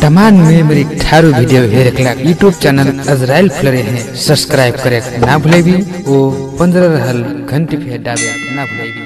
तमाम मेमोरी ठारू video हेरेक्ला YouTube channel अजराइल फ्लरे हैं सब्सक्राइब करे ना भूले भी वो 15 रहल घंटी पे डाबे ना भूले भी।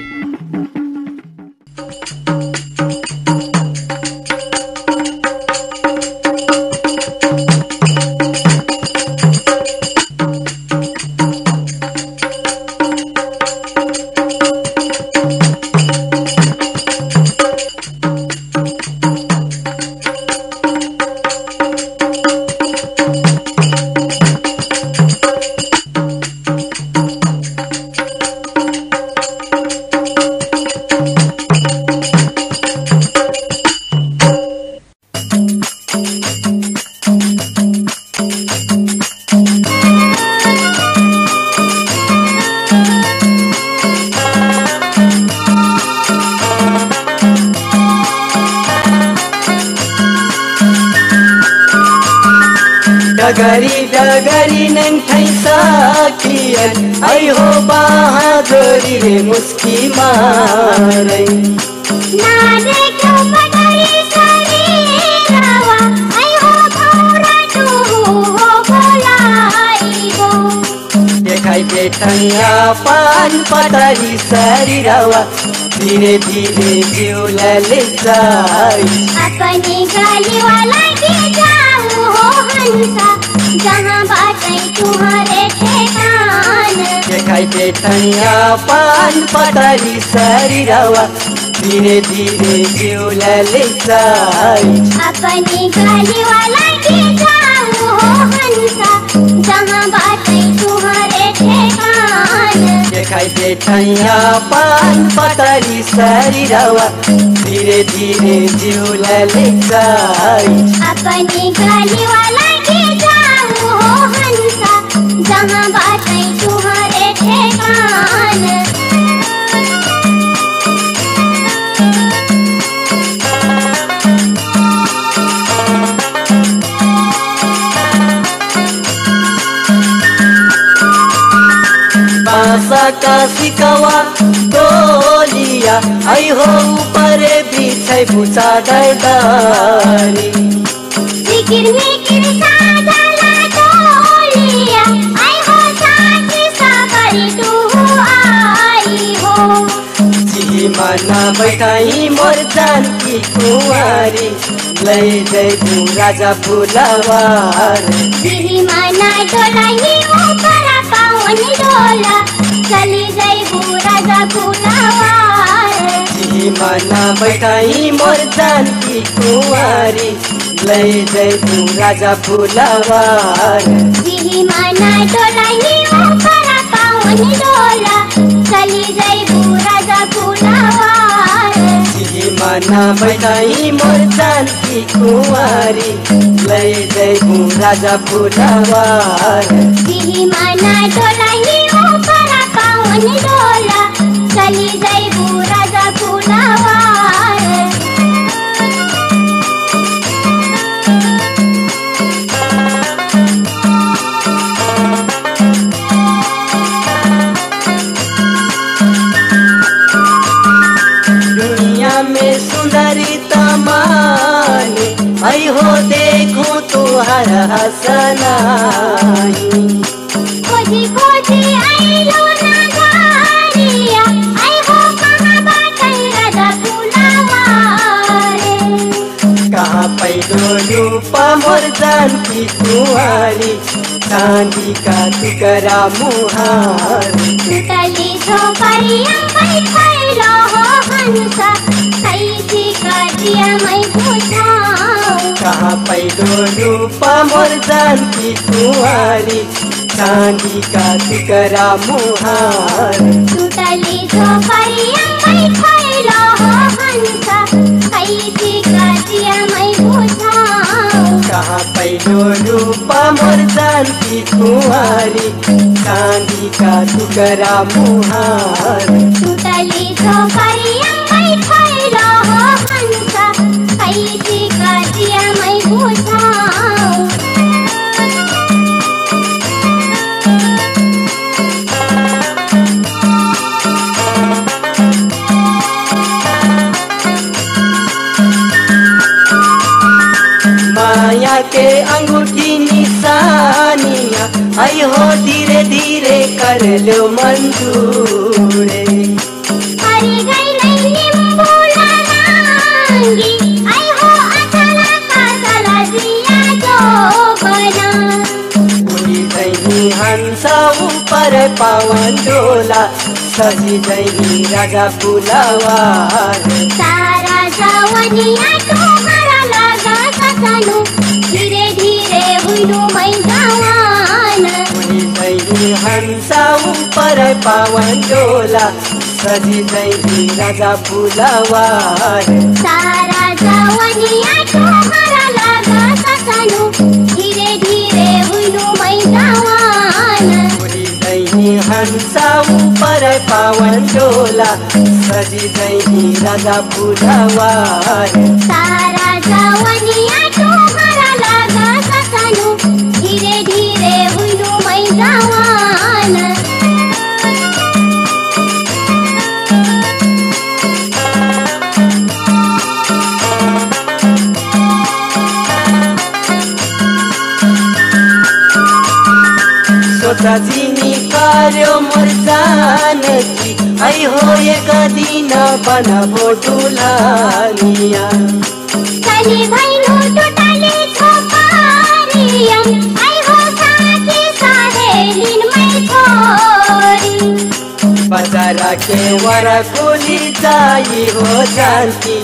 डगरी डगरी नंग थैसाकियन आई हो बहादुरी रे मुस्की मारै नारे क्यों पगड़ी सरीरावा आई हो भौरा तू हो बोलाई हो देखाई बेटंगा पान पतरी सरीरावा धीरे धीरे जिउला ले जाई अपनी गाली वाला के जाऊं हो हंसा जहाँ बाटे तुम्हारे ठेकान देखाई बेटंगा पान पतरी सरीरावा धीरे धीरे जिउला ले जाई अपनी गाली वाला के जाऊं हो हंसा जहाँ बाटे तुम्हारे ठेकान देखाई बेटैया पान पतरी सरीरावा धीरे धीरे जिउला ले जाई अपनी गाली वाला के जाऊं हो हंसा जहाँ बाटे तुम्हारे ठेकान बासा का सिकवा डोलिया आई हो ऊपर बिछै भुसा डरदारी सिकिर मिकिर साधला डोलिया आई हो साथी सागरी तू आई हो जी मना बैठाई मोर जानकी कुंवारी लै जैबू राजा फुलवार दिही माना डोलाई ऊपर पावन डोला चली जैबू राजा फुलवार जी मना बैठाई मोर जानकी कुंवारी लै जैबू राजा फुलवार दिही माना डोलाई ऊपर पावन डोला चली जैबू राजा फुलवार जी मना बैठाई मोर जानकी कुंवारी लै जैबू राजा फुलवार दिही माना डोलाई ऊपर पावन डोला चली जैबू राजा फुलवार दुनिया में सुंदरी तमानी आई हो देखो तुहार हसनाई खोजी खोजी आई लो ना गारिया आई हो कहाँ बाटे राजा फुलवार कहाँ पैदो रूपा मोर जानकी कुंवारी चांदी का टुकड़ा मुहार टूटली झोपड़िया बैठैलो हो हंसा कैसी काटिया मैं पूछाऊं कहाँ पैदो रूपा मोर जानकी कुंवारी चांदी का टुकड़ा मुहार टूटली झोपड़िया बैठैलो हो हंसा कैसी काटिया मैं पूछाऊं कहाँ पैदो रूपा मोर जानकी कुंवारी चांदी का टुकड़ा मुहार टूटली झोपड़िया बैठैलो हो हंसा कैसी काटिया मैं पूछाऊं मैया के अंगूठी निशानिया आई हो धीरे धीरे कर लो मंजूरे। हरी गई नहीं नींबू नारंगी आई हो अचला का सला दिया जो बना। उड़ी गई हंसा ऊपर पावन डोला सजी गई राजा फुलवार। सारा जवनिया तुम्हारा लगा ससनु धीरे धीरे हुनु मै जवान। उड़ी गई हंसा ऊपर पावन डोला सजी गई राजा फुलवार। सारा जवनिया तुम्हारा लगा ससनु धीरे धीरे हुनु मै जवान। उड़ी गई हंसा ऊपर पावन डोला सजी गई राजा फुलवार। सारा जवनिया तुम्हारा लगा ससनु धीरे धीरे हुनु मै जवान। सोचाचिनी कार्यो मोर जानकी आई हो एक दिन बनबो दुल्हनिया। चली भैनु टुटली छोपारियम आई हो साथी सहेलिन मै छोरी। बजारा के वर कुली जाई हो जानकी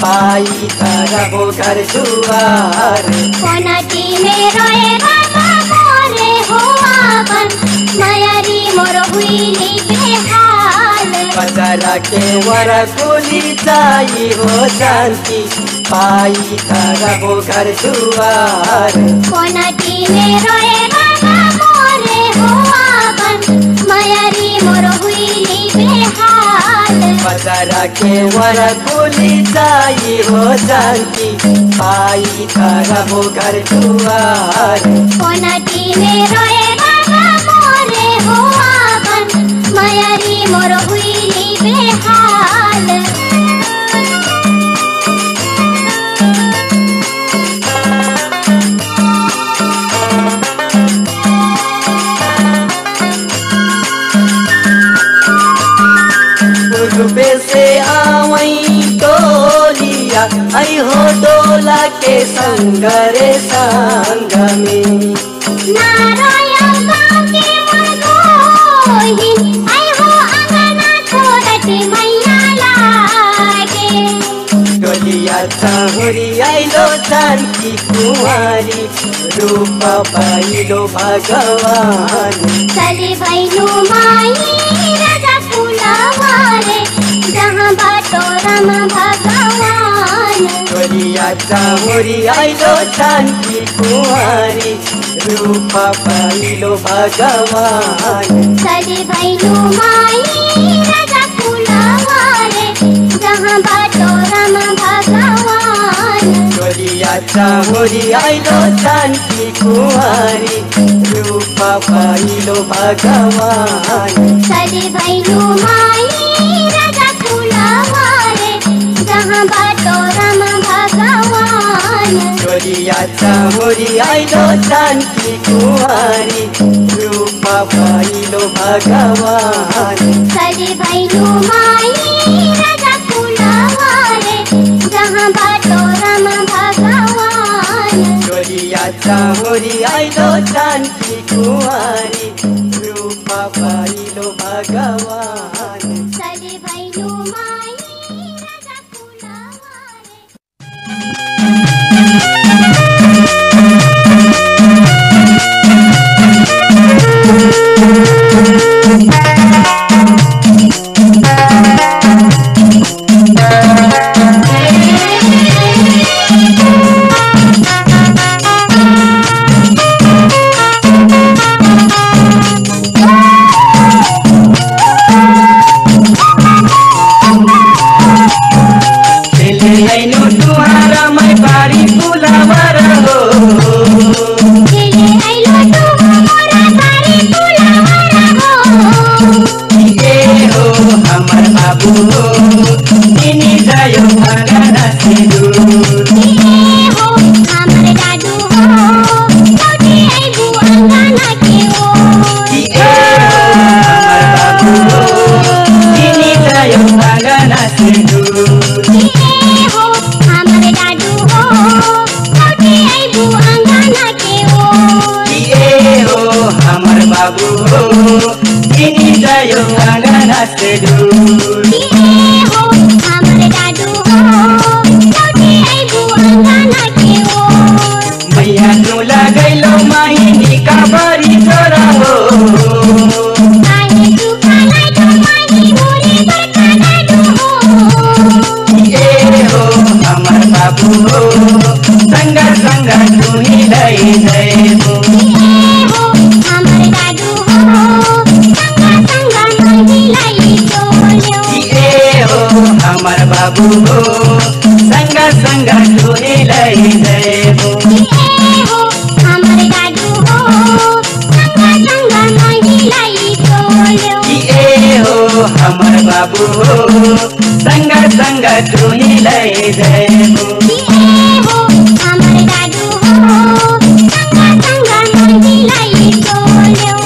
पाई तरबो घर दुआर। कोनटी मेरो राजा मोरे हो आपन मायारी मोर हुइली बेहाल। बजारा के वर कुली जाई हो जानकी पाई तरबो घर दुआर। कोनटी मेरो राजा मोरे हो आपन मायारी मोर हुइली बेहाल। बजारा के वर कुली जाई हो जानकी पाई तरबो घर दुआर। कोनटी मेरो राजा मोरे हो आपन मायारी मोर हुइली बेहाल। रूपे से आवई टोलिया आई हो डोला के संग रे संग में। नारायण गाँव के मरघोही आई हो अंगना छोड़ते मैया लागे। डोलिया चाहुरी आइलो जानकी कुमारी रूप पाइलो भगवान। चली भैनु माई राजा फुलवारे जहाँ बाटो राम भगवान। डोलिया चाहुरी आइलो जानकी कुमारी रूप पाइलो भगवान। चली भैनु माई राजा फुलवारे जहाँ बाटो राम भगवान। डोलिया चाहुरी आइलो जानकी कुमारी रूप पाइलो भगवान। चली भैनु माई राजा फुलवारे जहाँ बाटो राम भगवान। डोलिया चाहुरी आइलो जानकी कुमारी रूप पाइलो भगवान। चली भैनु माई राजा फुलवारे जहाँ बाटो राम भगवान। डोलिया चाहुरी आइलो जानकी कुमारी रूप पाइलो भगवान। चली भैनु माई राजा फुलवारे। बाबू हो किनी जायो आंगना से दूर हो हमर दादू हो लौटी आइबू आंगना के ओर मैया तू लगैलो माहिनी का बड़ी छोरा हो काहे तू कालाई तो माही मोरे बड़का दादू हो ए हो हमर बाबू हो संग संग तू ही लई जइबू हो हमर दादू हो संग संग माही लाई चोल्यो ए हो हमर बाबू हो संग संग तू ही लई जइबू हो हमर दादू हो संग संग माही लाई चोल्यो ए हो हमर बाबू हो संग संग तू ही लई जइबू हो हमर दादू हो संग संग माही लाई चोल्यो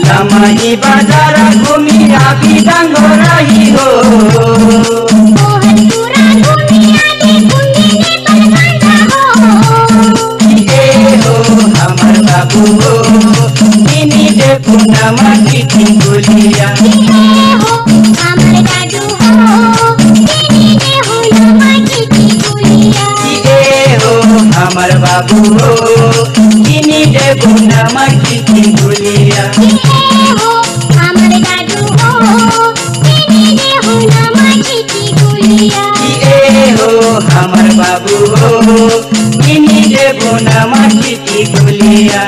लमाई बाजार घूमी राबी डांगो रही हो मोहन पूरा दुनिया में घूमने पर बांधा हो ए हो हमर बाबू हो किनी दे पूनम की गुलिया हो हमर दादू हो तेरी दे हो नमकी की गुलिया ए हो हमर बाबू हो किनी दे पूनम की गुलिया हो हमर दादू हो तेरी दे हो नमकी की गुलिया ए हो हमर बाबू हो किनी दे पूनम की गुलिया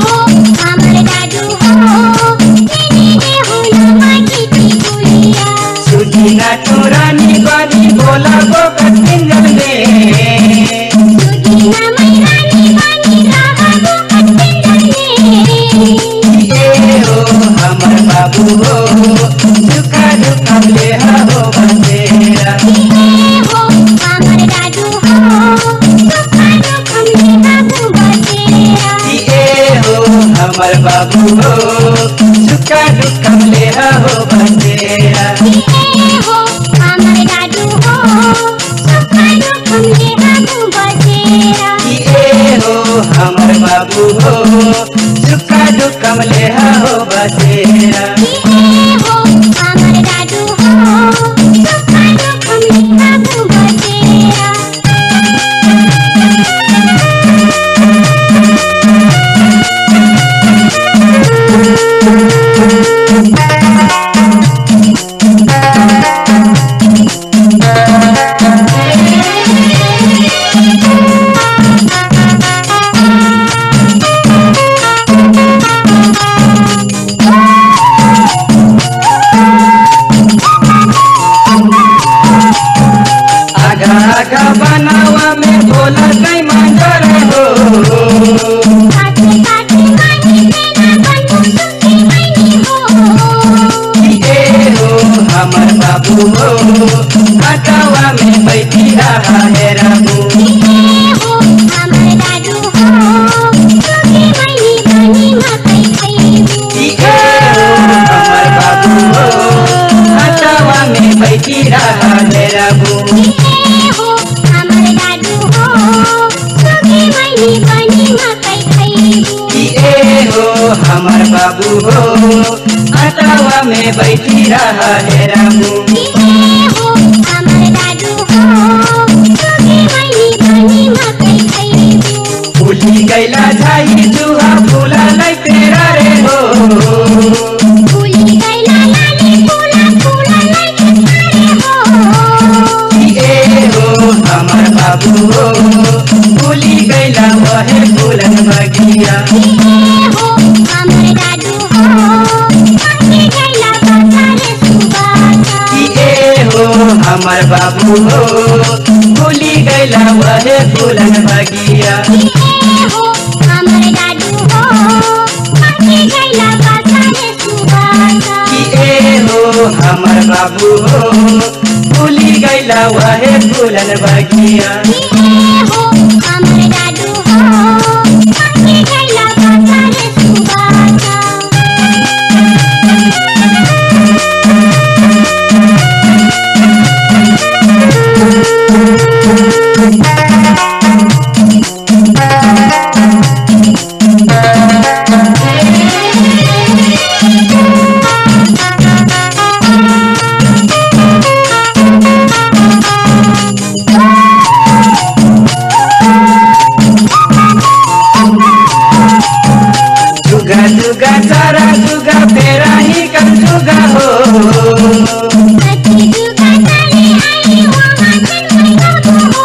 हो हमर दादू हो तेरी दे हो नमकी की गुलिया सुजीना टोरानी बानी बोला गो कटिंगल में सुदीना मैरानी बानी रहा वो कटिंगल में ए हो हमर बाबू हो दुखा दुखा ले हो बसेरा हो हमर दादू हो सुखा दुखम ले बाबू बसेरा ए हो हमर बाबू हो दुखा दुखा ले हो बसेरा हो हमर दादू हो सुखा दुखम ले बाबू बसेरा ए हो हमर बाबू हो दुखा दुखा ले हो बसेरा हो हमर दादू हो सुखा दुखम ले बाबू बसेरा आगा आगा बनावा में बोला कई मंजर हो काटे काटे माही तेरा बनू सुखी मैनी हो ए हो हमर बाबू हो हटावा में बैठी रहा है राबू हो हमर दादू हो सुखी मैनी बनी मकई खइबू ए हो हमर बाबू हो हटावा में बैठी रहा है राबू हो हमर दादू हो सुखी मैनी बनी मकई खइबू ए हो हमर बाबू हो हटावा में बैठी रहा है राबू हो हमर दादू हो सुखी मैनी बनी मकई खइबू फूली गैला झाई जुहा फूला नहीं तेरा रे हो फूली गैला लाली फूला फूला लगे सारे हो ए हो हमर बाबू हो फूली गैला वहे फूलन बगिया हो हमर दादू हो आके गैला बसारे सुबासा ए हो हमर बाबू हो फूली गैला वहे फूलन बगिया हो हमर दादू हो आके गैला बसारे सुबासा गैला वहे फूलन बगिया ये हो हमर दादू हो मांगे गैला बाजार सुबासा जुगा जुगा सारा जुगा तेरा ही कब जुगा हो सच्ची जुगा ताले आई हो माखन मैया हो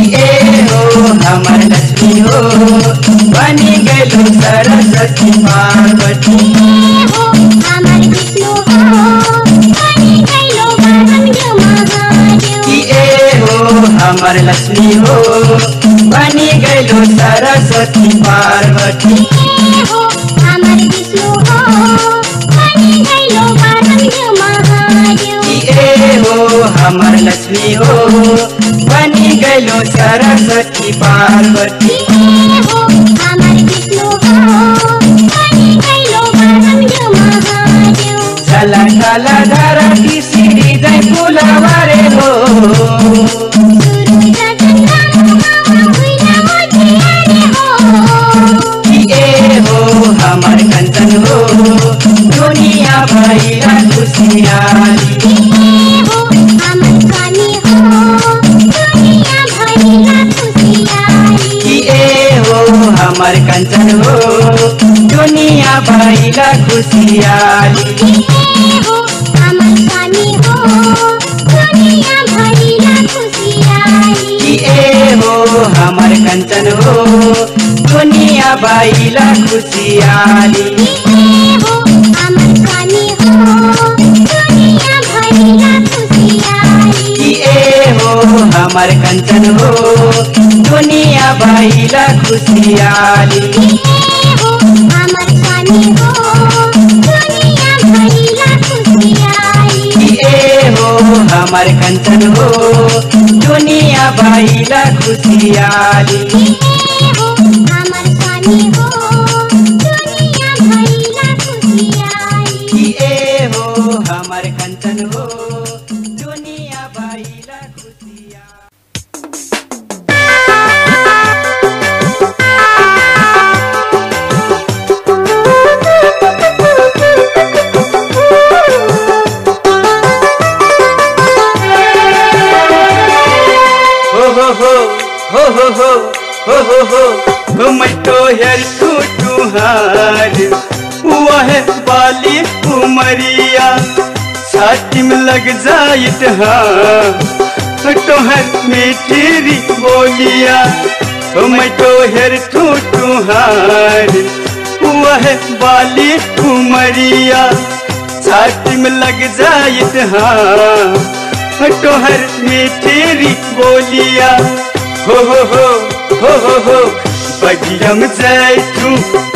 ए हो हमर लक्ष्मी हो बनी गैलू सरस्वती पार्वती ये हो हमर विष्णु हो बनी गैलो ब्रह्मदेव महादेव ए हो हमर लक्ष्मी हो बनी गैलू सरस्वती पार्वती ये हो हमर विष्णु हो बनी गैलो ब्रह्मदेव महादेव ए हो हमर लक्ष्मी हो बनी गैलू सरस्वती पार्वती ये हो हमर विष्णु हो बनी गैलो ब्रह्मदेव महादेव चला चला धरा की सीढ़ी जय फुलवारे हो सूरज चंद्रमा हवा भुइला मोतियारे हो ए हो हमर कंचन हो दुनिया भैया खुशियाली ये हो हमर स्वामी हो दुनिया भरिला खुशियाली ए हो हमर कंचन हो दुनिया भैया खुशियाली ये हो हमर स्वामी हो दुनिया भरिला खुशियाली ए हो हमर कंचन हो दुनिया भैया खुशियाली ये हो हमर स्वामी हो दुनिया भरिला खुशियाली ए हो हमर कंचन हो दुनिया भैया खुशियाली ये हो हमर स्वामी हो दुनिया भरिला खुशियाली ए हो हमर कंचन हो दुनिया भैया खुशियाली ये हो हमर स्वामी हो दुनिया भरिला खुशियाली ए हो हमर कंचन हो दुनिया भैया खुशियाली हो मैं तो यार तुहार वह बाली उमरिया छाती में लग जाइत हाँ तोहर मीठी बोलिया हो मैं तो यार तुहार वह बाली उमरिया छाती में लग जाइत हाँ तोहर मीठी बोलिया हो बगियम जैठू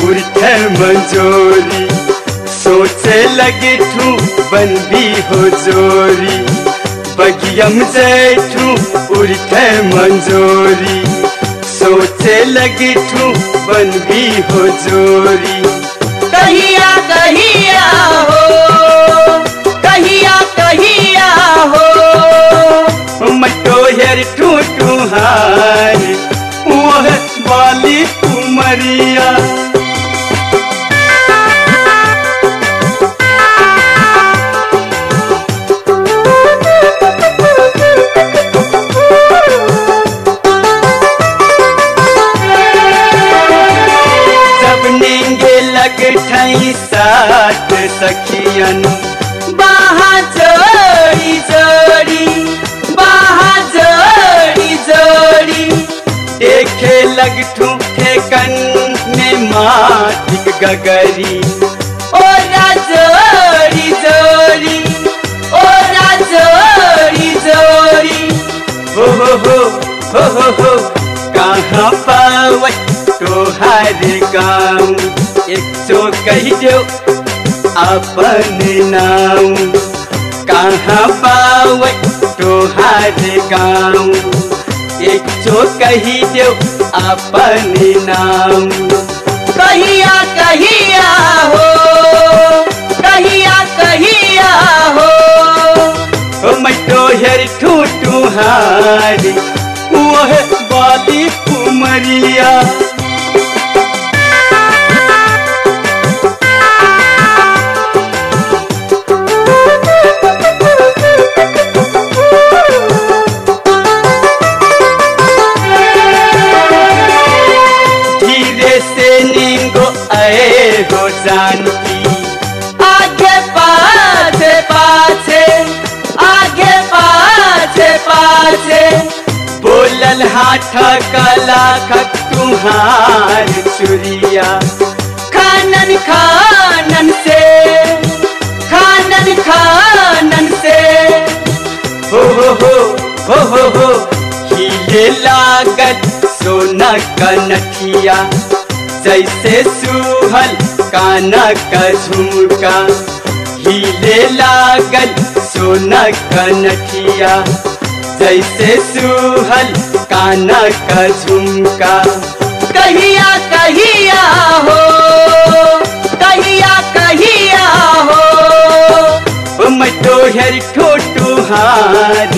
उर्थे मंजोरी सोचे लगे ठू बन भी हो जोरी बगियम जैठू उर्थे मंजोरी सोचे लगे ठू बन भी हो जोरी कहिया कहिया हो कहिया कहिया हो मटोहर टूटुहार वह बाली उमरिया जब नींगे लग ठई साथ सखियन बाहा जोड़ी जोड़ी बाहा जोड़ी जोड़ी देखे लग ठूठे कन में माटिक गगरी ओ जोड़ी जोड़ी ओ जोड़ी जोड़ी हो कहाँ पावत तोहार गाँव एक सो कही दो अपन नाम कहाँ पावत तोहार गाँव एक जो कही दो अपने नाम। कहिया कहिया हो कहिया कहिया हो मैं तोहर ठूठुहार वह बाली कुमरिया। धीरे से नींगो आए हो जानती आगे पाछे पाछे आगे पाछे पाछे बोलल हाथ कला खक तुम्हार चुरिया। खानन खानन से खानन खानन से हो हिले लागत सोना कनखिया जैसे सुहल काना का झुमका। हिले लागल सोना कनखिया जैसे सुहल काना का झुमका। कहिया कहिया हो कहिया कहिया हो मैं तोहर ठोठुहार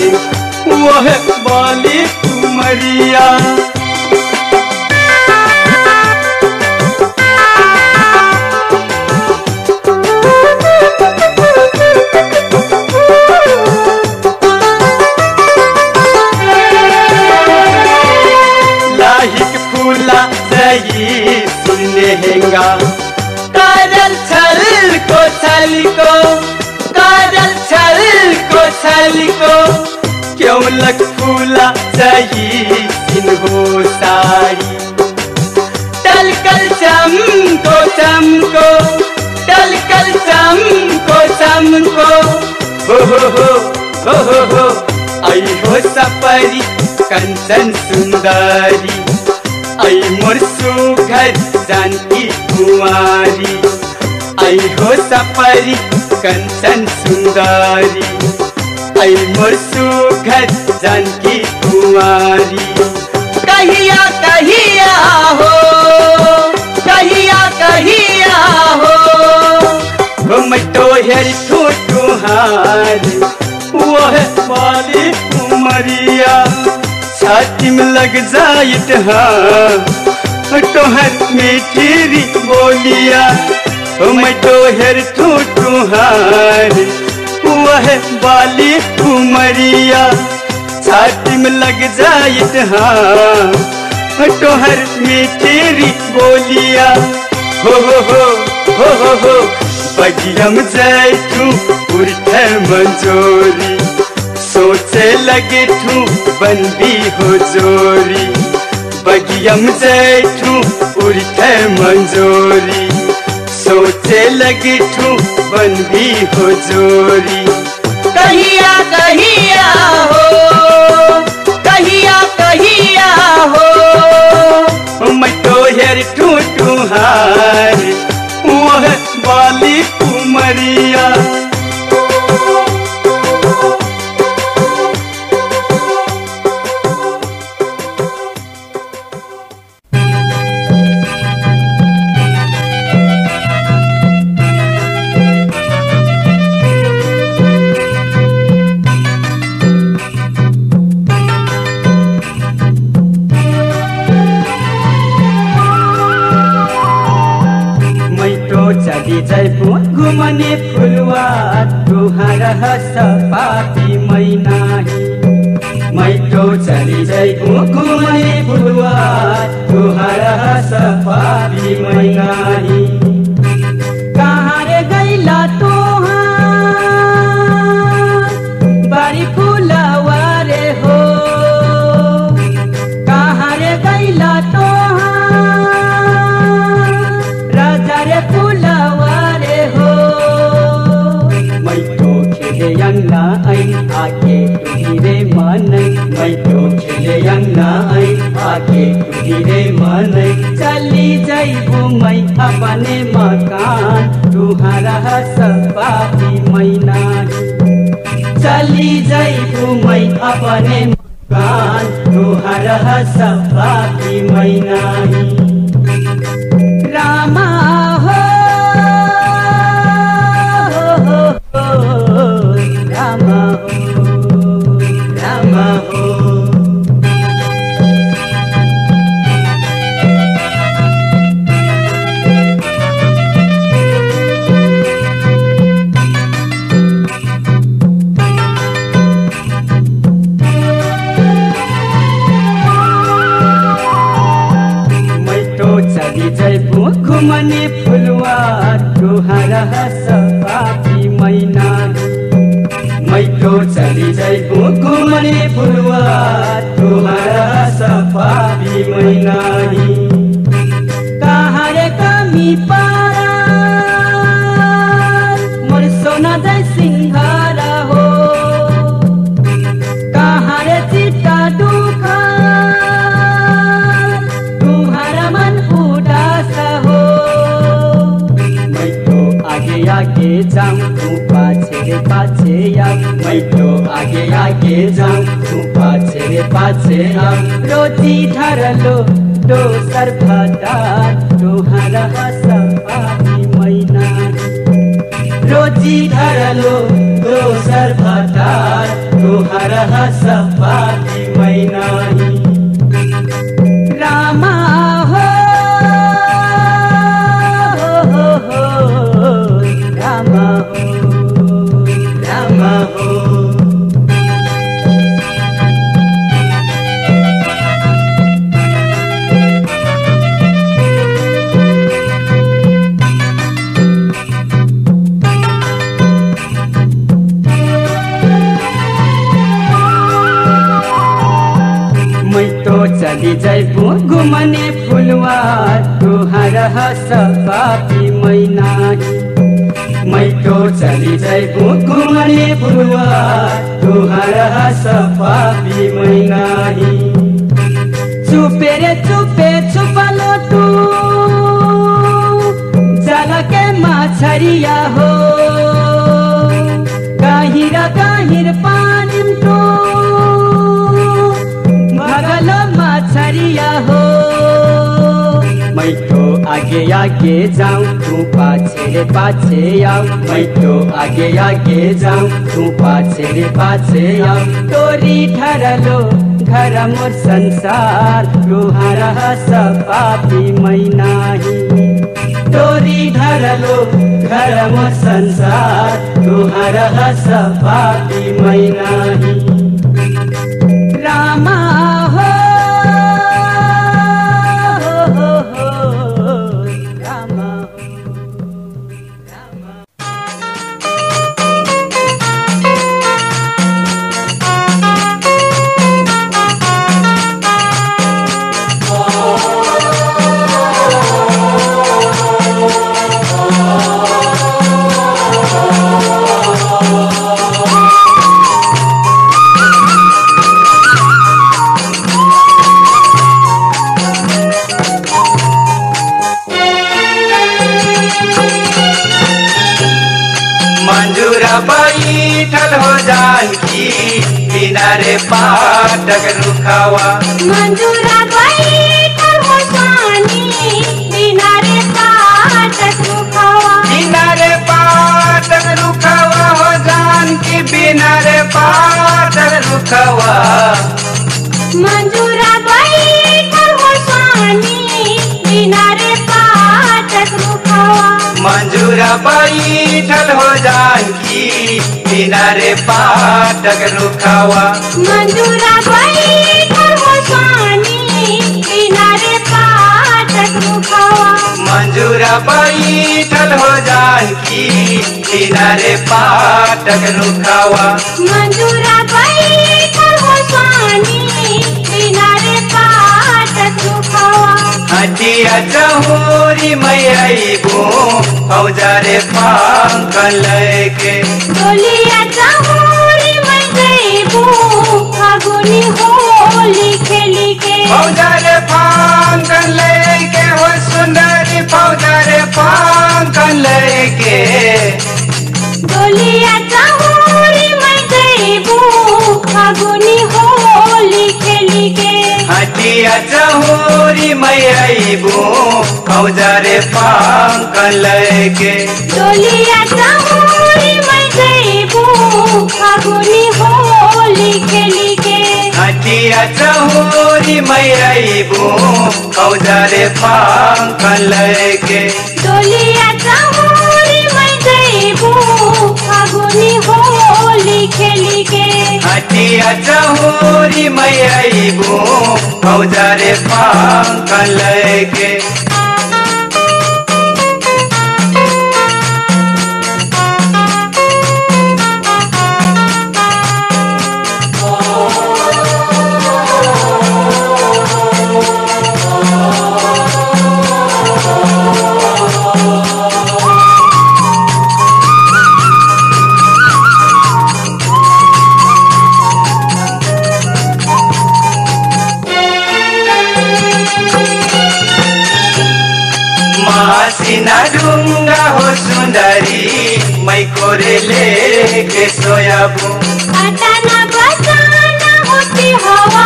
वह बाली कुमरिया। लाहिक फूला सही सुनेगा काजल छल को छल को काजल छल को छल को क्यों लग फूला सही सिन्हो सारी। टलकल चमको चमको टलकल चमको चमको हो आई हो सपरी कंचन सुंदरी आई मोर सुघर जानकी कुंवारी। आई हो सपरी कंचन सुंदरी आई मोर सुघर जानकी कुंवारी। कहिया कहिया हो कहिया कहिया हो मैं तोहर ठूठुहार वह बाली कुमरिया। छाती में लग जाइत हाँ तोहर मीठी बोलिया मैं तोहर ठूठुहार वह बाली कुमरिया। छाती में लग जाइत हाँ तोहर मीठी बोलिया। हो बगियम जैठू उठे मंजोरी सोचे लगे ठू बंदी हो जोरी। बगियम जैठू उठे मंजोरी सोचे लगे ठू बंदी हो जोरी। कहिया कहिया हो कहिया कहिया हो मैं तोहर ठूठुहार वह बाली कुमरिया। चली जैबू घुमने फुलवा तुहार हस पापी मैनाही। मैं तो चली जैबू घुमने फुलवा तुहार हस पापी मैनाही। कहाँ रे गैला तोहार बारी फुलवा रे हो। कहाँ रे गैला तोहार राजा रे फुलवा रे हो। मैं तो खेले अंगना आई आके तुही रे मन। मैं तो खेले अंगना आई आके तुही रे मन। चली जैबू मैं अपने मकान तुहारा सब पापी मैनाही। चली जाइबू मै अपने मकान तुहार सफा की मैनाही रामा हो रामा हो रामा हो जयपू घुमने फुलवा तुहार सफा की मैनाही मैं तो चली जयपू घुमने फुलवा तुहार सफा की मैनाही कहाँ रे कमी पारा मोर सोना जय सिंहारा हो कहाँ रे चिट्टा दुखा आगे जाऊं तू पाछे पाछे आ मैं तो आगे जाऊं तू पाछे पाछे आ रोजी धर लो दोसर भटार तुहारा सफा की मैनाही रोजी धर लो दोसर भटार तुहारा सफा की मैनाही रामा हो रामा हो रामा हो मैं तो चली जाइबू घुमने फुलवा तुहार सफा की मैनाही मैं तो चली जाइबू घुमने फुलवा तुहार सफा की मैनाही चुपे रे चुपे छुपलो तू जल के मछरिया हो गाहिर पानी तो भगलो मछरिया हो मैं तो आगे जाऊं तू पाछे पाछे आओ मैं तो आगे जाऊं तू पाछे पाछे आओ तोरी ठहरलो घर मोर संसार तुहारा सफा की मैनाही तोरी धरलो घर मोर संसार तुहारा सफा की मैनाही रामा हो रामा बैठल हो जानकी बिना रे पाटक रुखावा मंजूरा बैठल हो जानी बिना रे पाटक रुखावा बिना रे पाटक रुखावा हो जानकी बिना रे पाटक रुखावा मंजूरा बैठल हो जानी बिना रे पाटक रुखावा मंजूरा बैठल हो जानकी बिना रे पाटक रुखावा मंजूरा बैठल हो जानी बिना रे पाटक रुखावा मंजूरा बैठल हो जानकी बिना रे पाटक रुखावा मंजूरा बैठल हो जानी बिना रे पाटक रुखावा हटिया चहोरी मैबू फौजा रे पंख लेके डोलिया चहोरी मैबू फागुनी होली खेली के फौजा रे पंख लेके हो सुंदरी फौजा रे पंख लेके डोलिया चहोरी मैबू फागुनी होली खेली के हटिया चहोरी मैबू औजारे पंख लैके डोलिया चहोरी मैं जइबू फागुनी होली खेली के हटिया चहोरी मैबू औजारे पंख लैके डोलिया चहोरी मैं जइबू फागुनी होली खेली के हटिया चहोरी मैबू औजारे पंख लैके मासिना ढूंगा हो सुंदरी मैं कोरे लेके सोयाबू अटाना बचाना होती हवा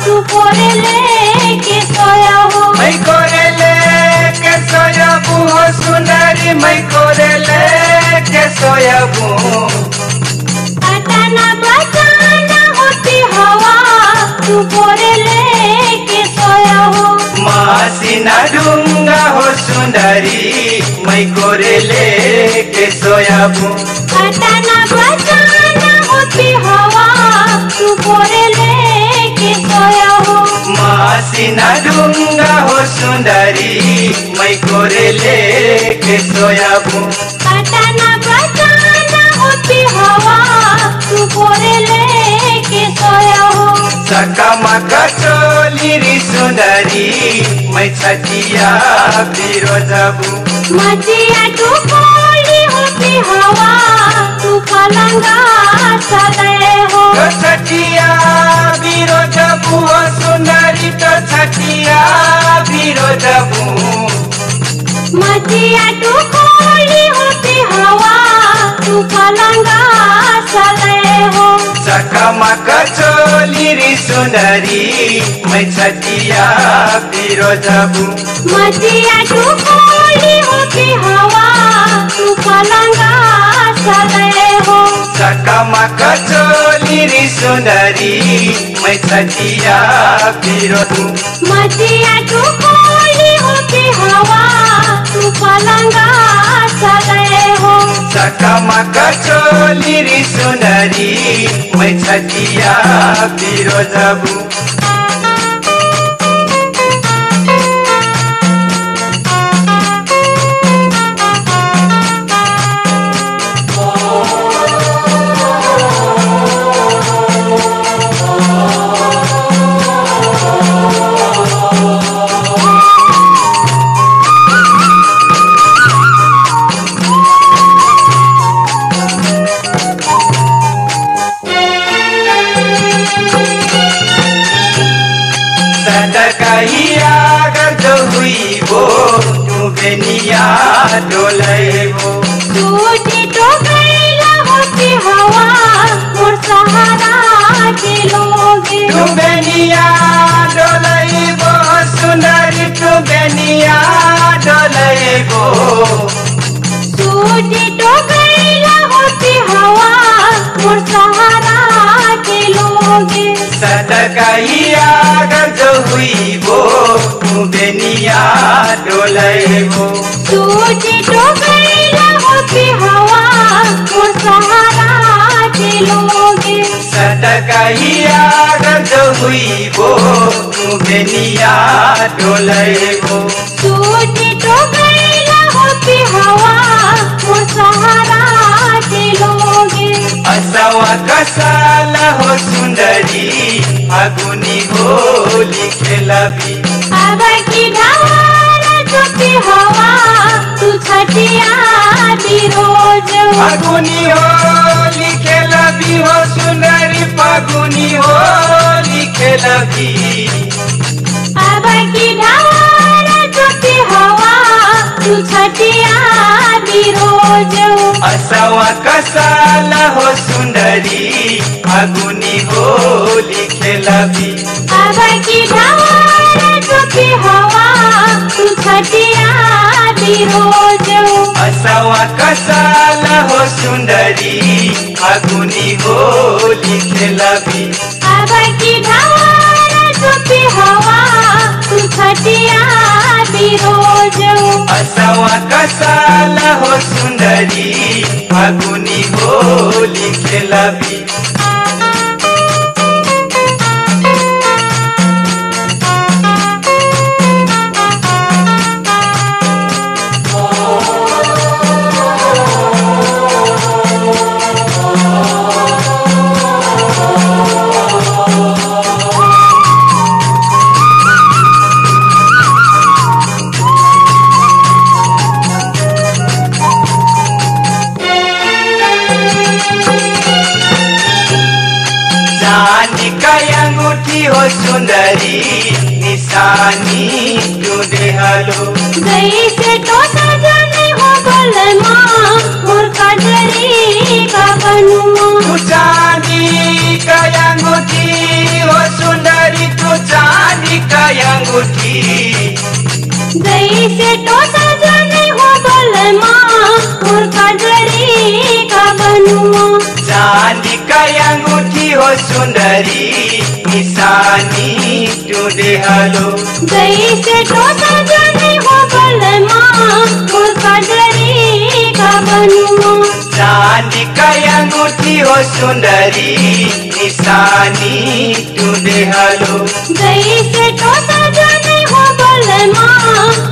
तू कोरे लेके सोया हो मैं कोरे लेके सोयाबू हो सुंदरी मैं कोरे लेके सोयाबू अटाना बचाना होती हवा तू कोरे लेके सोया हो मासिना ढूंगा हो सुंदरी मैं कोरे लेके सोयाबू अटाना बचाना होती हवा तू कोरे लेके सोया हो मासिना ढूंगा हो सुंदरी मैं कोरे लेके सोयाबू अटाना बचाना होती हवा तू कोरे लेके सोया हो सकामका चोली री सुंदरी मैं छठिया फिरो जाबू मचिया तू कोली होती हवा तू पलंगा सदे हो तो छठिया फिरो जाबू हो सुंदरी तो छठिया फिरो जाबू मचिया तू कोली होती हवा तू पलंगा सदे हो सकामका चोली री सुंदरी मैं छठिया फिरो जाबू मचिया तू कोली होती हवा तू पलंगा सदे हो सकामका चोली री सुंदरी मैं छठिया फिरो जाबू मचिया तू कोली होती हवा तू पलंगा सदे हो सकामका चोली री सुंदरी मैं छठिया फिरो जाबू सटकैया गजो हुई वो तू बेनिया डोलेबो टूटी तो गैला होती हवा मोर सहारा के लोगे तू बेनिया डोलेबो सुंदरी तू बेनिया डोलेबो टूटी तो गैला होती हवा मोर सहारा के लोगे सटकैया गजो हुई वो तू बेनिया डोलेबो टूटी तो गैला होती हवा मोर सहारा के लोगे सटकैया गजो हुई वो तू बेनिया डोलेबो टूटी तो गैला होती हवा मोर सहारा के लोगे असवा कसाला हो सुंदरी फागुनी होली खेलबी अब की ढाला जोती हवा तू छठिया बिरोज फागुनी होली खेलबी हो सुंदरी फागुनी होली खेलबी अब की ढाला जोती हवा तू छठिया बिरोज बिरोजऊ असवा कसाला हो सुंदरी फागुनी होली खेलबी अब की ढार चुकी हवा तू छटिया बिरोजऊ असवा कसाला हो सुंदरी फागुनी होली खेलबी अब की ढार चुकी हवा तू छटिया बिरोजऊ असवा कसाला हो सुंदरी फागुनी होली खेलबी हो सुंदरी निशानी ढूंढे हलो जैसे तो सजने हो बलमा मोर कजरी का बनुआ तू चांदी का अंगूठी हो सुंदरी तू चांदी का अंगूठी जैसे तो सजने हो बलमा मोर कजरी का बनुआ चांदी का अंगूठी हो सुंदरी निशानी ढूंढे हलो जैसे तो सजने हो बलमा मोर कजरी का बनुआ चांदी का अंगूठी हो सुंदरी निशानी ढूंढे हलो जैसे तो सजने हो बलमा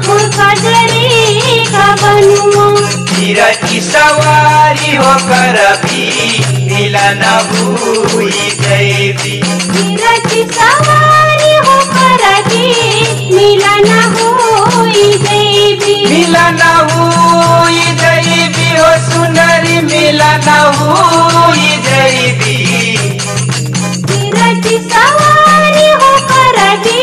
मोर कजरी का बनुआ हीरा की सवारी हो करबी मिला न भूई देवी हीरा की सवारी हो करबी मिला न होई देवी मिला न हुई देवी हो सुंदरी मिला न हुई देवी हीरा की सवारी हो करबी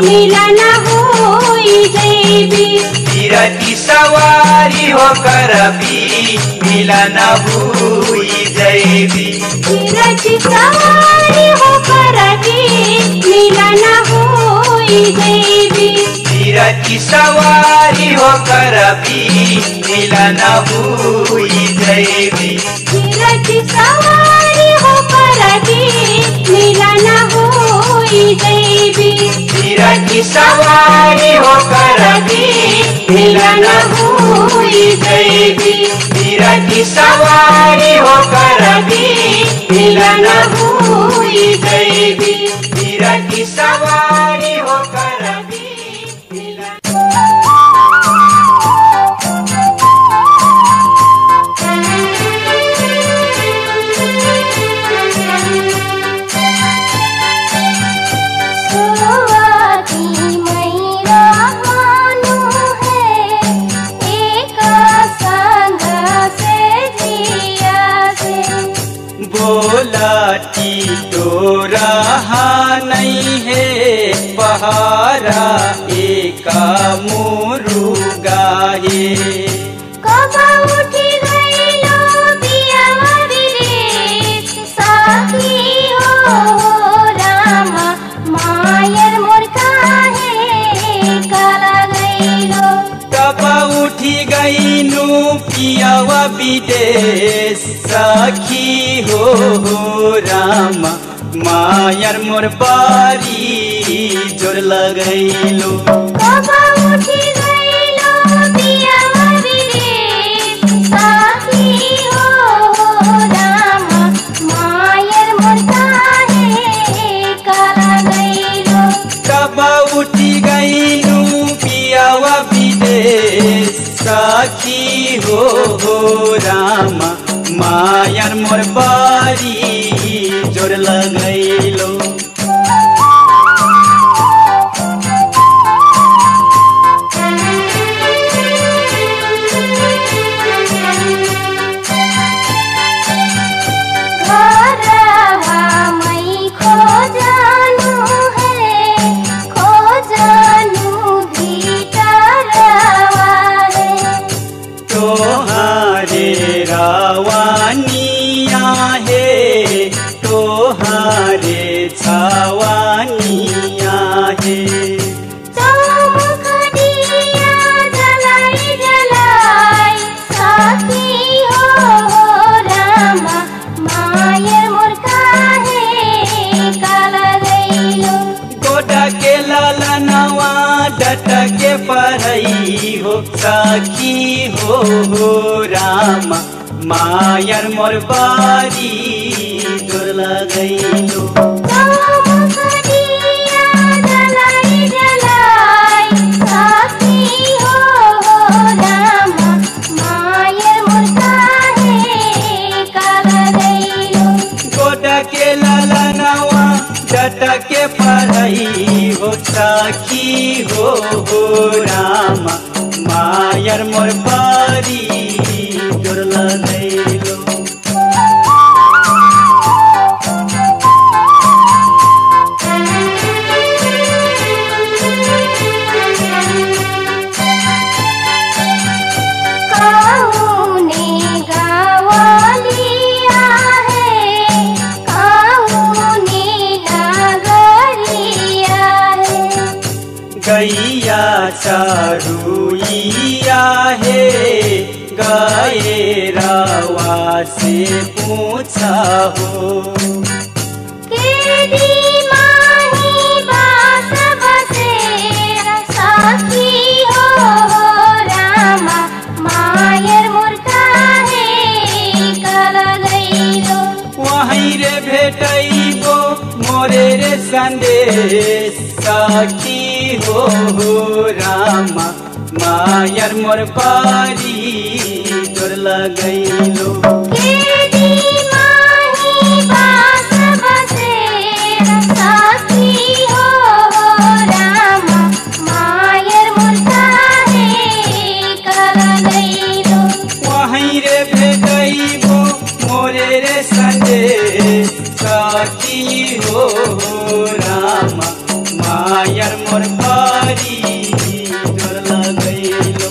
मिला न होई देवी हीरा की सवारी हो करबी मिला न हुई देवी हीरा की सवारी हो करबी मिला न होई देवी हीरा की सवारी हो करबी मिला न हुई देवी हीरा की सवारी हो करबी मिला न होई देवी हीरा की सवारी हो करबी मिला न हुई देवी हीरा की सवारी हो करबी मिला न हुई देवी हीरा की सवारी हो करबी मिला बोलाटी तो रहा नहीं है पहाड़ा एका मुरुगा है कब उठी गई लो पियावा विरेश साथी हो रामा मायर मोर काहे काला गई लो कब उठी गई नु पियावा विदेश सखी हो रामा मायर मोर बारी जोर लगैलो कब उठी गई लो पियावा विरेश साथी हो रामा मायर मोर काहे काला गई लो कब उठी गई नु पियावा विदेश सखी हो रामा मायर मोर बारी जोर लगैलो हो सखी हो रामा मायर मोर बारी जोर लगैलो के पढ़ाई हो सखी हो रामा मायर मोर बारी जोर लगैलो गैया चरुइया है गाये रावा से पूछा हो वहीं रे भेटैबो मोरे रे संदेश सखी हो रामा मायर मोर बारी जोर लगैलो वहीं रे भेटैबो मोरे रे संदेश सखी हो रामा मायर मोर बारी जोर लगैलो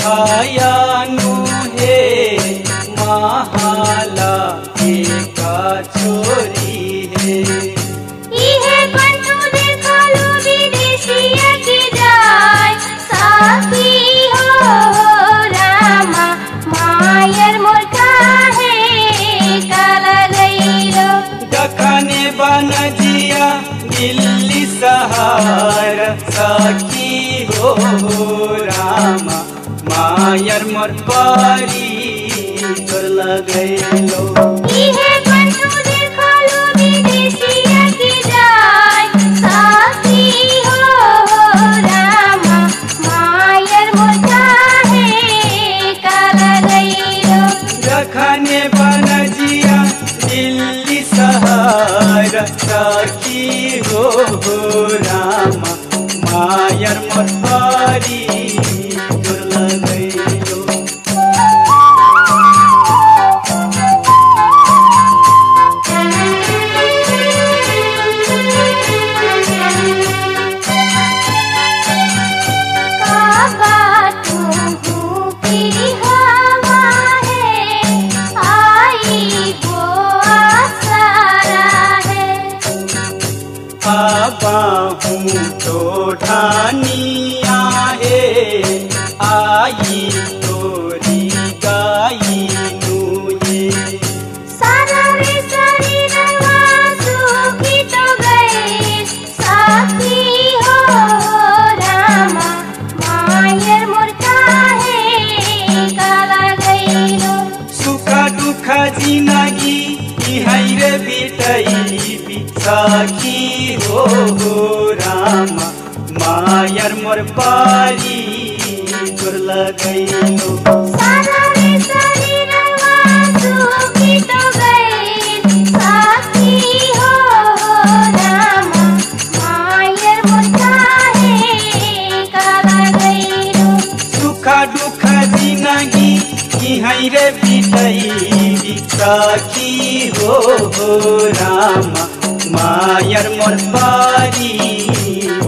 भायानु है महाला एक छोरी है इहे बंधु देखलो विदेशिया की जाय सखी हो रामा मायर मोर काहे काला गईलो दखने बन जिया दिल्ली सहार सखी हो रामा मायर मोर बारी जोर लगैलो इहे बंधु देखलो विदेशिया की जाय सखी हो रामा मायर मोर काहे काला गईलो दखने बन जिया दिल्ली सहार सखी हो रामा मायर मोर बारी जोर लगैलो बाहूं तो ढानिया है आई तोरी गाई नुए सारा रे शरीरवा सुखी तो गए सखी हो रामा मायर मोर काहे काला गईलो सुखा दुखा जिंदगी इहाई रे बिटई सखी हो रामा मायर मोर बारी जोर लगैलो सारा रे शरीरवा सुखी तो गए सखी हो रामा मायर मोर काहे काला गईलो सुखा दुखा जिंदगी इहाई रे बिटई सखी हो रामा मायर मोर बारी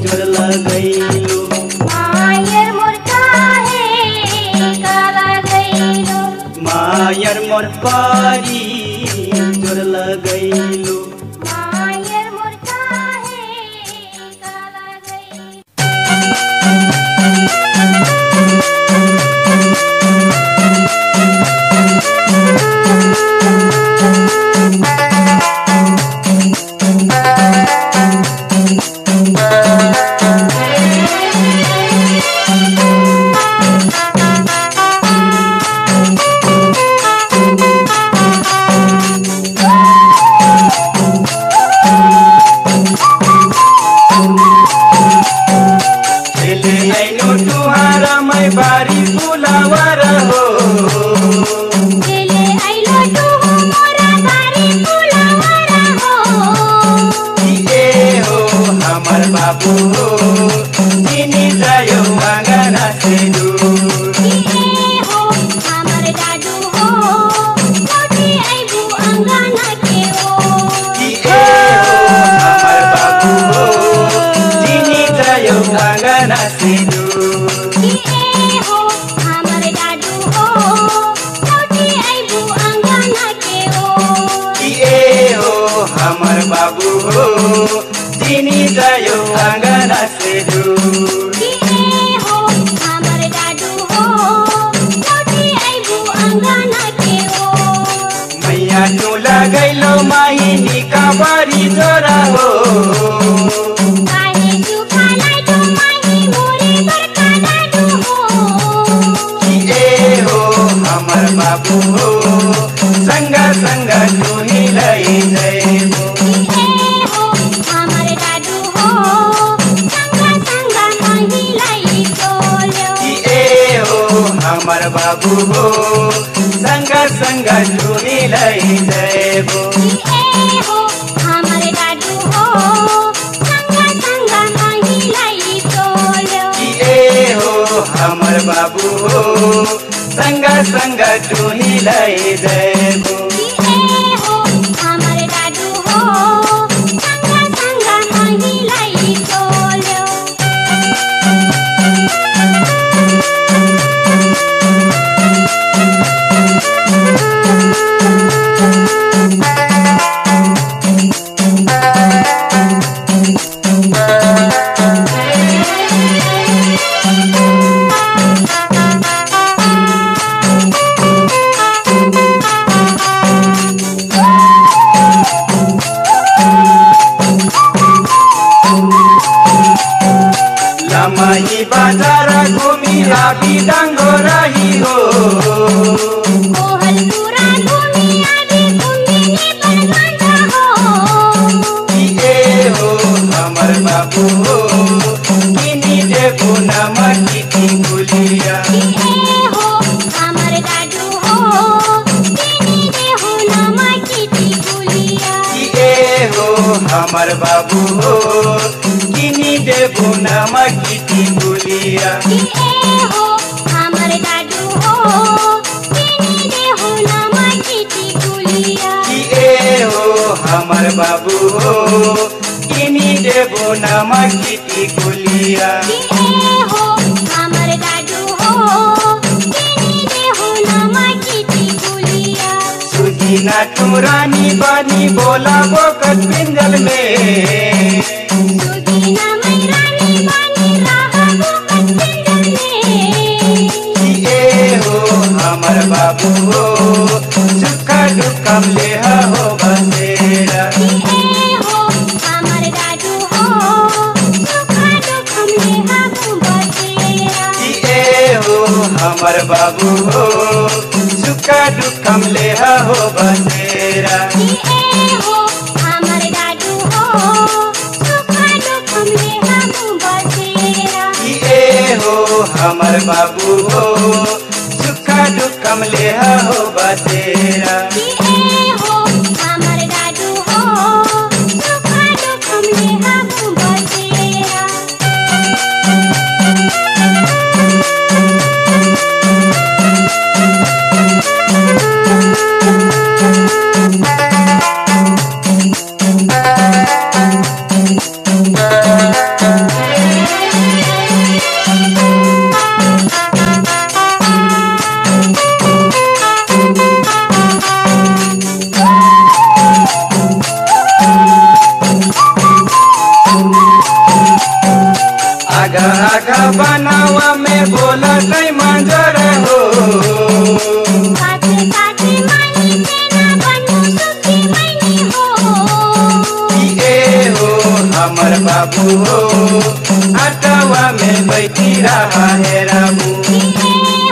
जोर लगैलो मायर मोर काहे काला गईलो मायर मायर मोर पारी जोर लगैलो मायर मोर काहे काला गई बारी फुलावर हो केले आइलो तू मोरा बारी फुलावर हो ए हो हमर बाबू हो जिनी जायो आंगना से दूर ए हो हमर दादू हो लौटी आइबू अंगना के ओ ए हो हमर बाबू हो जिनी जायो आंगना से दूर ए हो हमर दादू हो लौटी आइबू अंगना के ओ ए हो हमर बाबू हो जिनी जायो आंगना से दूर ए हो हमर दादू हो लौटी आइबू अंगना के ओ मैया तू लगैलो माहिनी का बारी जोरा हो काहे सुखालाई तू माही मोरे बरका दादू हो ए हो हमर बाबू हो संग संग तू ही लई जइबो ए हो हमर दादू हो संग संग माही लाई तोल्यो ए हो हमर बाबू हो संग संग तू ही लई जइबो ए हो हमर दादू हो संग संग माही लाई तोल्यो ए हो हमर बाबू हो संग संग तू ही लई जइबो ए हो हमर दादू हो संग संग माही लाई तोल्यो लमही बाजार घूमी आबी डांगो रही हो ओहल पूरा घूमी आबी घूमी ने बनगंधा हो ए हो हमर बाबू हो किनी देबो नमकी की गुलिया ए हो हमर दादू हो तेनी दे हो नमकी की गुलिया ए हो हमर बाबू हो किनी देबो नमकी की गुलिया ए हो हमर दादू हो तेनी दे हो नमकी की गुलिया ए हो हमर बाबू हो किनी देबो नमकी की गुलिया ए हो हमर दादू हो तेनी दे हो नमकी की गुलिया सुजीना तू रानी बनी बोला बोकत पिंजल में सुदीना मैरानी बानी रहबो कच्चल में ए हो हमर बाबू हो सुख दुखम ले हो बसेरा ए हो हमर दादू हो सुख दुखम ले हाबू बसेरा ए हो हमर बाबू हो सुख दुखम ले हो बसेरा ए हो हमर दादू हो सुख दुखम ले हाबू बसेरा ए हो हमर बाबू हो सुख दुखम ले हो बसेरा ए हो हमर दादू हो सुख दुखम ले हाबू बसेरा गाँव में बोला कई मंजर हो साथ साथ मानी तेना बनू सुखी मैनी हो ए हो हमर बाबू हो आटवा में बैठी रहा है रामू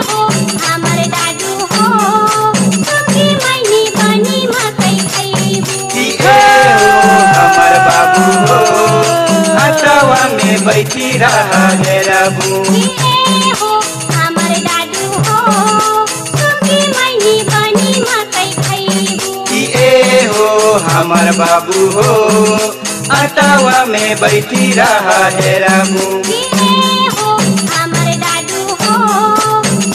हो हमर दादू हो सुखी मैनी बनी मकई खैबू हो हमर बाबू हो आटवा में बैठी रहा है रामू हो हमर दादू हो सुखी मैनी बनी मकई खैबू हो हमर बाबू हो आटवा में बैठी रहा है रामू हो हमर दादू हो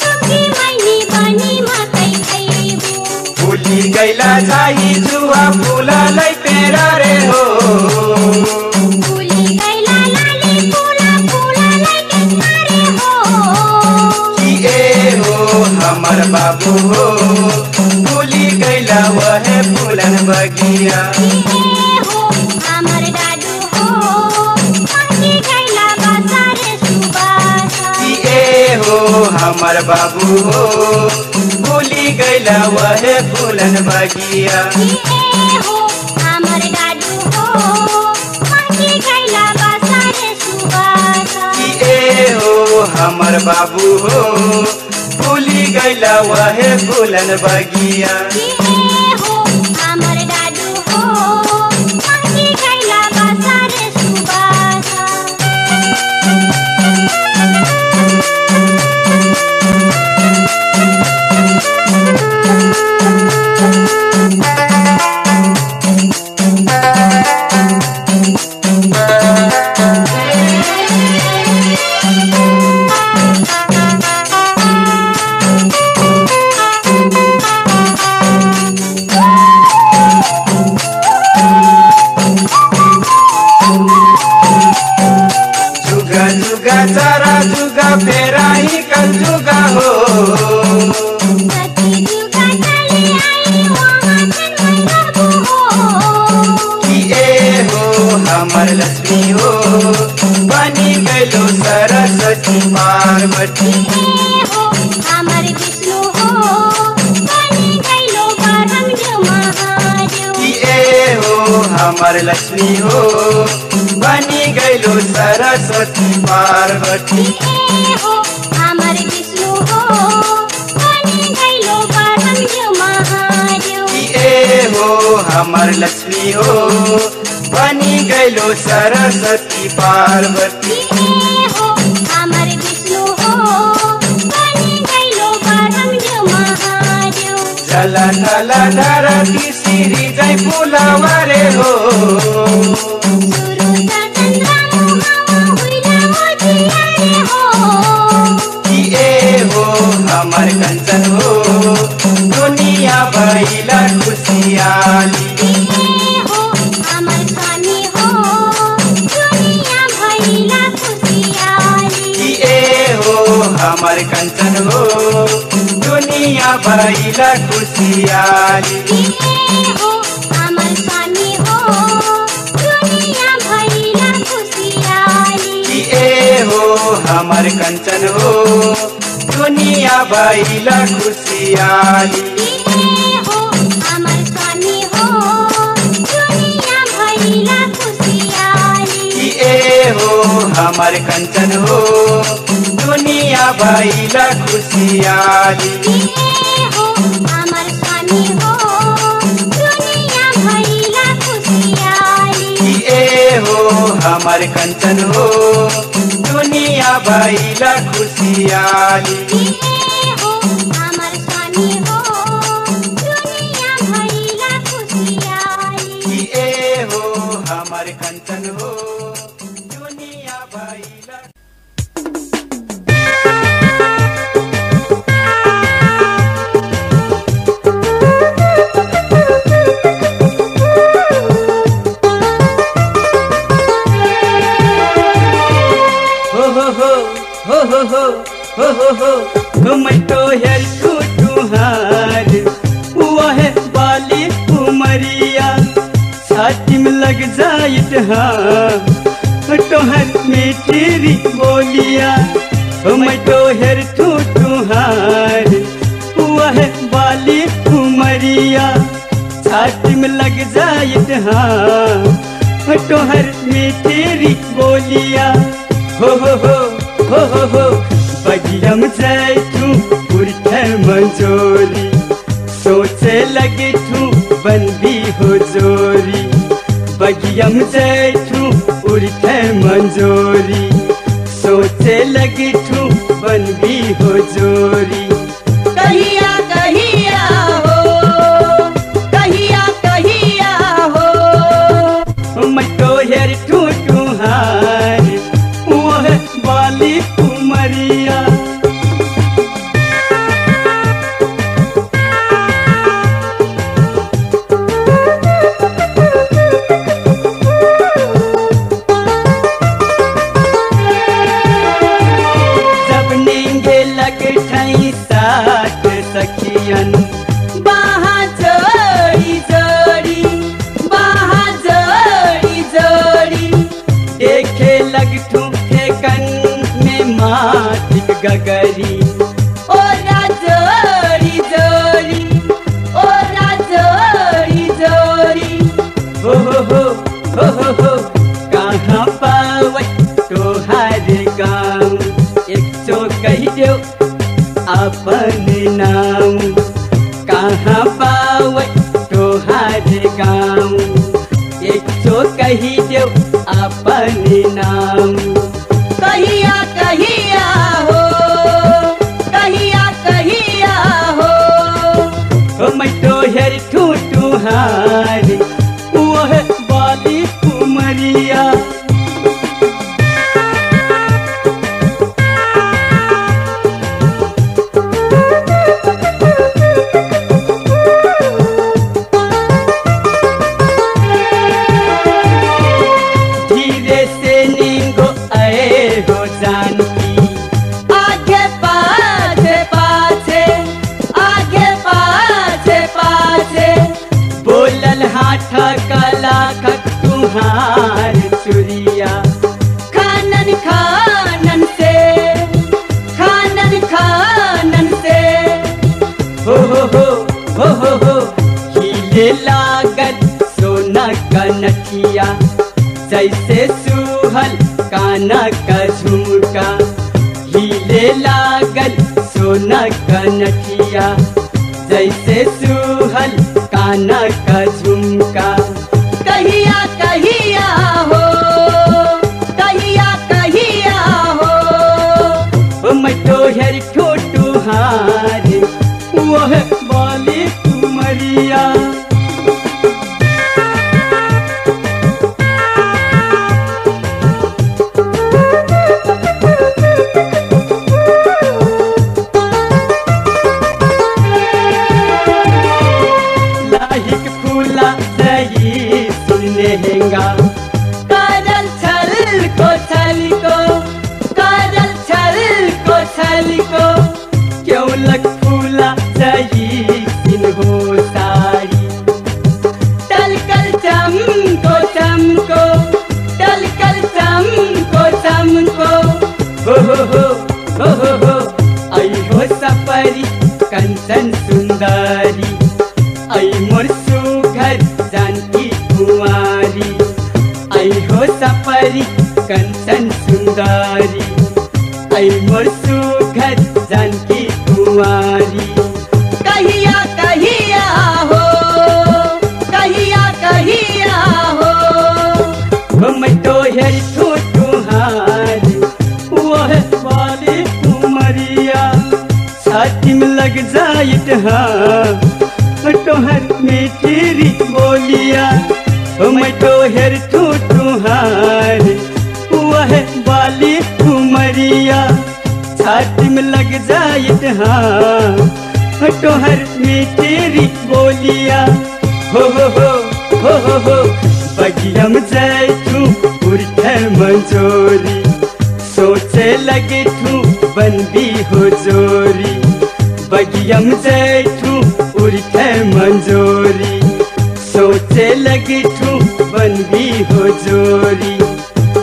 सुखी मैनी बनी मकई खैबू फूली गैला जाई जुआ फूला लै पेरा रे हो फूली गैला लाली फूला फूला लगे सारे हो हो हमर बाबू हो फूली गैला वह फूलन बगिया हो हमर दादू हो पानी गैला बासारे सुबासा हो हमर बाबू हो फूली गैला वह फूलन बगिया हो हमर दादू हो पानी गैला बासारे सुबासा हो हमर बाबू हो फूली गैला वह फूलन बगिया हो हमर दादू हो पानी गैला बासारे सुबासा जुगा जुगा चारा जुगा फेराई कल जुगा हो सती जुगा चली आई वहाँ जन्म लगू हो हो हमर लक्ष्मी हो बनी गैलो सरस्वती पार्वती हो हमर विष्णु हो बनी गैलो ब्रह्म महादेव हो हमर लक्ष्मी हो बनी गैलो सरस्वती पार्वती हो हमर विष्णु हो बनी गैलो ब्रह्म महादेव हो हमर लक्ष्मी हो बनी गैलो सरस्वती पार्वती हो हमर विष्णु हो बनी गैलो ब्रह्म महादेव चला चला धरती सिरी जय फुलवारे हो सुरु चंद्रमा हवा हुइला मोतियारे हो हमर कंचन हो दुनिया भइला खुशियाली हो हमर स्वामी हो दुनिया भइला खुशियाली हो हमर कंचन हो दुनिया भइला खुशियाली हो हमर स्वामी हो दुनिया भइला खुशियाली हो हमर कंचन हो दुनिया भइला खुशियाली हो हमर स्वामी हो दुनिया भइला खुशियाली हो हमर कंचन हो दुनिया भइला खुशियाली हो हमर स्वामी हो दुनिया भइला खुशियाली हो हमर कंचन हो दुनिया भइला खुशियाली हो हमर स्वामी हो दुनिया भइला खुशियाली हो हमर कंचन हो दुनिया भइला मैं तो है तुहार वह बाली उमरिया छाती में लग जाइत हाँ तोहर में तेरी बोलिया मैं तो हेर तू तुहार वह वाली उमरिया छाती में लग जाइत हाँ तोहर मीठी बोलिया हो बगियम जैठू उर्थे मंजोरी सोचे लगे तू बंदी हो जोरी बगियम जैठू उर्थे मंजोरी सोचे लगी तू बंदी हो जोरी कहिया कहिया हो कहिया कहिया हो मैं तो हेर तू तुहार वह वाली उमरिया जब नींगे लग ठई साथ सखियन बाहा जोड़ी जोड़ी बाहा जोड़ी जोड़ी देखे लग तू कन में माटिक गगरी ओरा जोड़ी जोड़ी ओरा जोड़ी जोड़ी हो कहाँ पावत तोहार गाँव एक चो कही दो अपन नाम कहाँ पावत तोहार गाँव एक चो कही दो अपन नाम कहिया कहिया हो कहिया कहिया हो मैं तो हेर तू तुहार वह वाली उमरिया धीरे से नींगो आए हो जानकी आगे पाछे पाछे आगे पाछे पाछे बोलल हाथ कला तुहार चुरिया खानन खानन से खानन खानन से हो हिले लागत सोना का नथिया जैसे सुहल काना का झुमका हिले लागल सोना का नथिया जैसे सुहल काना का झुमका कहिया कहिया हो कहिया कहिया हो मैं तो हेर तुहार वह वाली उमरिया लाहिक फूला सही सुनने हेंगा काजल छल को काजल छल को क्यों लग फूला सही सिन हो सारी टलकल चमको चमको टलकल चमको चमको हो आई हो सपरी कंचन सुंदरी आई मोर सुघर जानकी कुंवारी आई हो सपरी कंचन सुंदरी आई मोर सुघर जानकी कुंवारी कहिया कहिया हो कहिया कहिया हो मैं तो हेर तू तुहार वह वाली उमरिया छाती में लग जाइत हाँ तोहर मीठी बोलिया मैं तो हेर तू तुहार वह वाली उमरिया छाती में लग जाइत हाँ तोहर मीठी बोलिया हो बगियम जैठू उर्थे मंजोरी सोचे लगे तू बंदी हो जोरी बगियम जैठू उर्थे मंजोरी सोचे लगी तू बंदी हो जोरी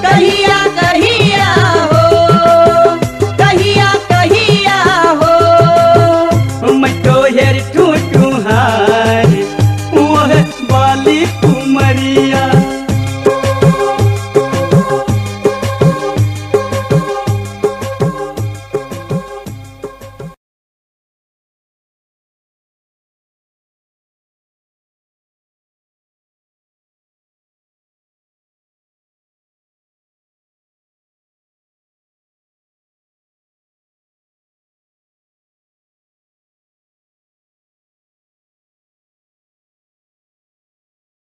कहिया कहिया हो कहिया बाली